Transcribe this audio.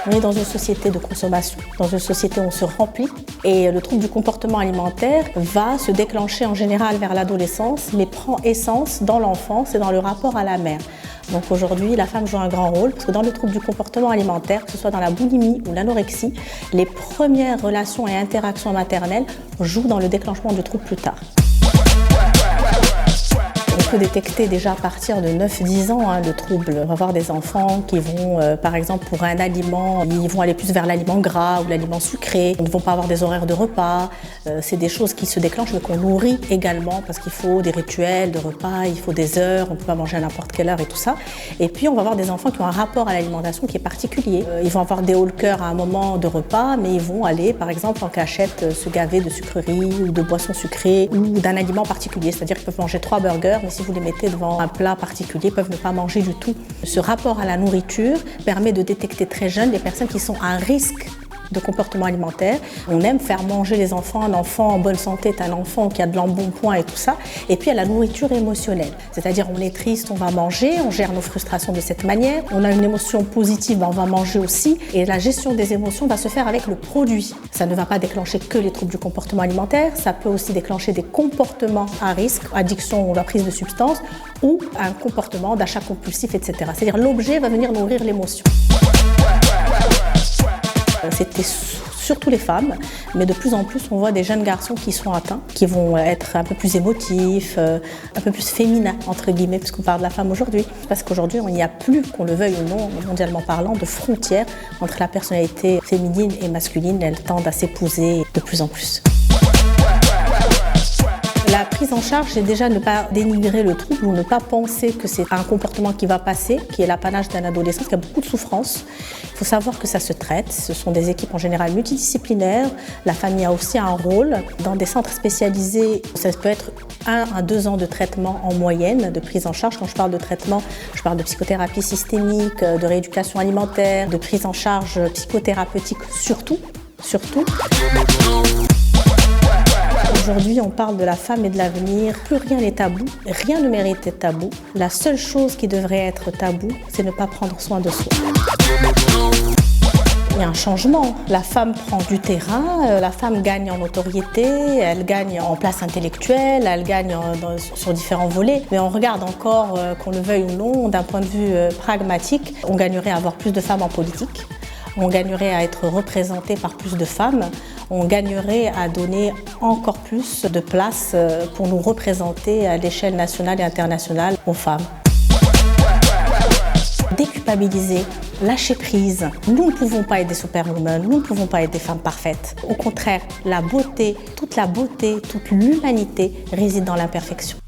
On est dans une société de consommation, dans une société où on se remplit et le trouble du comportement alimentaire va se déclencher en général vers l'adolescence mais prend essence dans l'enfance et dans le rapport à la mère. Donc aujourd'hui, la femme joue un grand rôle parce que dans le trouble du comportement alimentaire, que ce soit dans la boulimie ou l'anorexie, les premières relations et interactions maternelles jouent dans le déclenchement du trouble plus tard. On peut détecter déjà à partir de 9-10 ans le trouble. On va avoir des enfants qui vont, par exemple, pour un aliment, ils vont aller plus vers l'aliment gras ou l'aliment sucré. Ils ne vont pas avoir des horaires de repas. C'est des choses qui se déclenchent mais qu'on nourrit également parce qu'il faut des rituels de repas, il faut des heures, on ne peut pas manger à n'importe quelle heure et tout ça. Et puis on va avoir des enfants qui ont un rapport à l'alimentation qui est particulier. Ils vont avoir des hauts le cœur à un moment de repas, mais ils vont aller, par exemple, en cachette, se gaver de sucreries ou de boissons sucrées ou d'un aliment particulier. C'est-à-dire qu'ils peuvent manger 3 burgers, mais si vous les mettez devant un plat particulier, ils peuvent ne pas manger du tout. Ce rapport à la nourriture permet de détecter très jeune des personnes qui sont à risque de comportement alimentaire. On aime faire manger les enfants. Un enfant en bonne santé est un enfant qui a de l'embonpoint et tout ça. Et puis, il y a la nourriture émotionnelle. C'est-à-dire, on est triste, on va manger, on gère nos frustrations de cette manière. On a une émotion positive, on va manger aussi. Et la gestion des émotions va se faire avec le produit. Ça ne va pas déclencher que les troubles du comportement alimentaire. Ça peut aussi déclencher des comportements à risque, addiction ou la prise de substances, ou un comportement d'achat compulsif, etc. C'est-à-dire, l'objet va venir nourrir l'émotion. C'était surtout les femmes, mais de plus en plus on voit des jeunes garçons qui sont atteints, qui vont être un peu plus émotifs, un peu plus féminins entre guillemets, puisqu'on parle de la femme aujourd'hui. Parce qu'aujourd'hui il n'y a plus, qu'on le veuille ou non, mondialement parlant, de frontières entre la personnalité féminine et masculine. Elles tendent à s'épouser de plus en plus. La prise en charge, c'est déjà ne pas dénigrer le trouble ou ne pas penser que c'est un comportement qui va passer, qui est l'apanage d'un adolescent, qui a beaucoup de souffrance. Il faut savoir que ça se traite. Ce sont des équipes en général multidisciplinaires. La famille a aussi un rôle. Dans des centres spécialisés, ça peut être 1 à 2 ans de traitement en moyenne, de prise en charge. Quand je parle de traitement, je parle de psychothérapie systémique, de rééducation alimentaire, de prise en charge psychothérapeutique surtout. Aujourd'hui, on parle de la femme et de l'avenir. Plus rien n'est tabou. Rien ne mérite d'être tabou. La seule chose qui devrait être tabou, c'est ne pas prendre soin de soi. Il y a un changement. La femme prend du terrain, la femme gagne en notoriété, elle gagne en place intellectuelle, elle gagne sur différents volets. Mais on regarde encore, qu'on le veuille ou non, d'un point de vue pragmatique, on gagnerait à avoir plus de femmes en politique. On gagnerait à être représenté par plus de femmes. On gagnerait à donner encore plus de place pour nous représenter à l'échelle nationale et internationale aux femmes. Déculpabiliser, lâcher prise. Nous ne pouvons pas être des superwomen, nous ne pouvons pas être des femmes parfaites. Au contraire, la beauté, toute l'humanité réside dans l'imperfection.